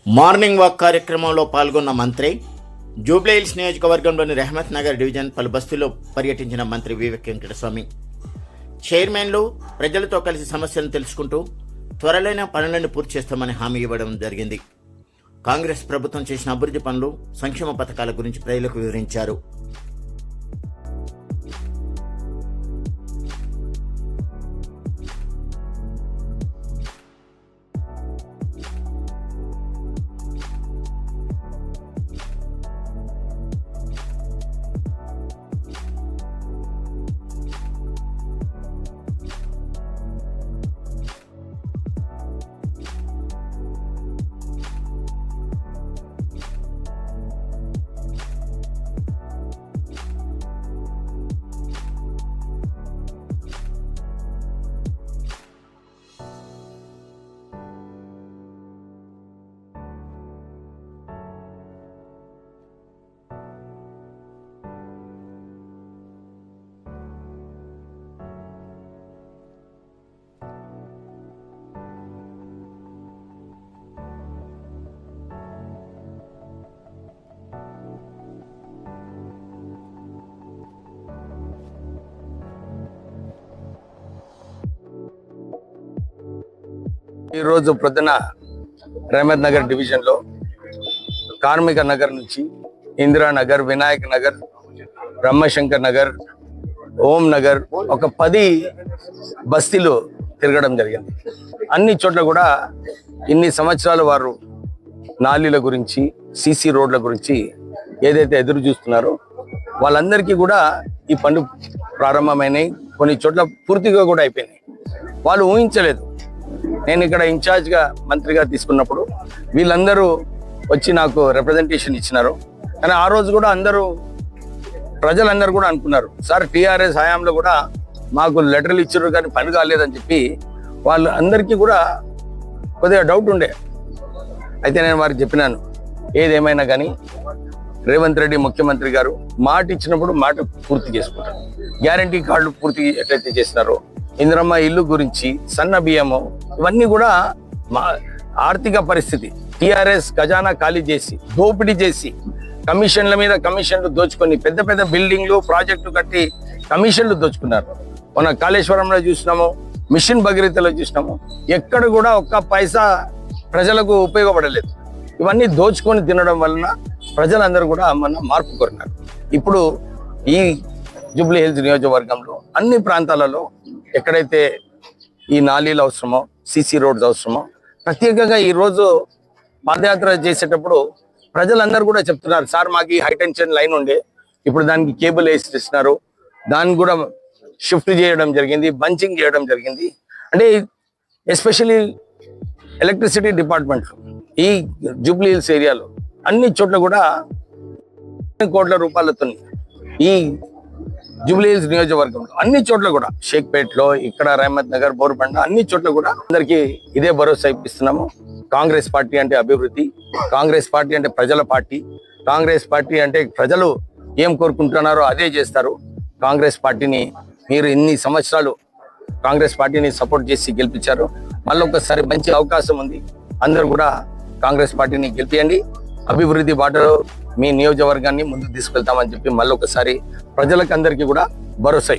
Morning walk కార్యక్రమంలో పాల్గొన్న మంత్రి జూబ్లీహిల్స్ నియోజకవర్గంలోని రెహమత్ నగర్ డివిజన్ పలు బస్తీల్లో పర్యటించిన మంత్రి వివేక్ వెంకటస్వామి చైర్మన్లు ప్రజలతో కలిసి సమస్యలను తెలుసుకుంటూ త్వరలోనే పనులను పూర్తి చేస్తామని హామీ ఇవ్వడం జరిగింది. కాంగ్రెస్ ప్రభుత్వం చేసిన అభివృద్ధి పనులు, సంక్షేమ పథకాల గురించి ప్రజలకు వివరించారు. ఈరోజు ప్రొద్దున రెహమత్ నగర్ డివిజన్లో కార్మిక నగర్ నుంచి ఇందిరానగర్, వినాయక్ నగర్, బ్రహ్మశంకర్ నగర్, ఓం నగర్ ఒక 10 బస్తీలు తిరగడం జరిగింది. అన్ని చోట్ల కూడా ఇన్ని సంవత్సరాలు వారు నాలీల గురించి, సీసీ రోడ్ల గురించి ఏదైతే ఎదురు చూస్తున్నారో వాళ్ళందరికీ కూడా ఈ పనులు ప్రారంభమైనాయి. కొన్ని చోట్ల పూర్తిగా కూడా అయిపోయినాయి. వాళ్ళు ఊహించలేదు. నేను ఇక్కడ ఇన్ఛార్జ్గా మంత్రిగా తీసుకున్నప్పుడు వీళ్ళందరూ వచ్చి నాకు రిప్రజెంటేషన్ ఇచ్చినారు. కానీ ఆ రోజు కూడా ప్రజలందరూ కూడా అనుకున్నారు, సార్ టీఆర్ఎస్ హయాంలో కూడా మాకు లెటర్లు ఇచ్చారు కానీ పని కాలేదని చెప్పి వాళ్ళు అందరికీ కూడా కొద్దిగా డౌట్ ఉండే. అయితే నేను వారికి చెప్పినాను, ఏదేమైనా కానీ రేవంత్ రెడ్డి ముఖ్యమంత్రి గారు మాట ఇచ్చినప్పుడు మాట పూర్తి చేసుకుంటారు. గ్యారంటీ కార్డులు పూర్తి ఎట్లయితే చేసినారో, ఇందిరమ్మ ఇల్లు గురించి, సన్న బియ్యము, ఇవన్నీ కూడా మా ఆర్థిక పరిస్థితి టీఆర్ఎస్ ఖజానా ఖాళీ చేసి, దోపిడీ చేసి, కమిషన్ల మీద కమిషన్లు దోచుకొని పెద్ద పెద్ద బిల్డింగ్లు, ప్రాజెక్టులు కట్టి కమిషన్లు దోచుకున్నారు. మన కాళేశ్వరంలో చూసినాము, మిషన్ భగీరథలో చూసినాము. ఎక్కడ కూడా ఒక్క పైసా ప్రజలకు ఉపయోగపడలేదు. ఇవన్నీ దోచుకొని తినడం వలన ప్రజలందరూ కూడా మార్పు కోరినారు. ఇప్పుడు ఈ జూబ్లీహిల్స్ నియోజకవర్గంలో అన్ని ప్రాంతాలలో ఎక్కడైతే ఈ నాలీలు అవసరమో, సీసీ రోడ్స్ అవసరమో, ప్రత్యేకంగా ఈరోజు పాదయాత్ర చేసేటప్పుడు ప్రజలందరూ కూడా చెప్తున్నారు, సార్ మాకు ఈ హైటెన్షన్ లైన్ ఉండే, ఇప్పుడు దానికి కేబుల్ వేసిస్తున్నారు, దాన్ని కూడా షిఫ్ట్ చేయడం జరిగింది, బంచింగ్ చేయడం జరిగింది. అంటే ఎస్పెషల్లీ ఎలక్ట్రిసిటీ డిపార్ట్మెంట్ ఈ జూబ్లీహిల్స్ ఏరియాలో అన్ని చోట్ల కూడా కోట్ల రూపాయలతో ఈ జూబ్లీహిల్స్ నియోజకవర్గంలో అన్ని చోట్ల కూడా, షేక్పేట్లో, ఇక్కడ రెహమత్ నగర్, బోర్బండ అన్ని చోట్ల కూడా అందరికీ ఇదే భరోసా ఇప్పిస్తున్నాము. కాంగ్రెస్ పార్టీ అంటే అభివృద్ధి, కాంగ్రెస్ పార్టీ అంటే ప్రజల పార్టీ, కాంగ్రెస్ పార్టీ అంటే ప్రజలు ఏం కోరుకుంటున్నారో అదే చేస్తారు. కాంగ్రెస్ పార్టీని మీరు ఇన్ని సంవత్సరాలు కాంగ్రెస్ పార్టీని సపోర్ట్ చేసి గెలిపించారు. మళ్ళీ ఒకసారి మంచి అవకాశం ఉంది. అందరూ కూడా కాంగ్రెస్ పార్టీని గెలిపియండి. అభివృద్ధి బాటలో మీ నియోజకవర్గాన్ని ముందుకు తీసుకెళ్తామని చెప్పి మళ్ళీ ఒకసారి ప్రజలకు అందరికీ కూడా భరోసా.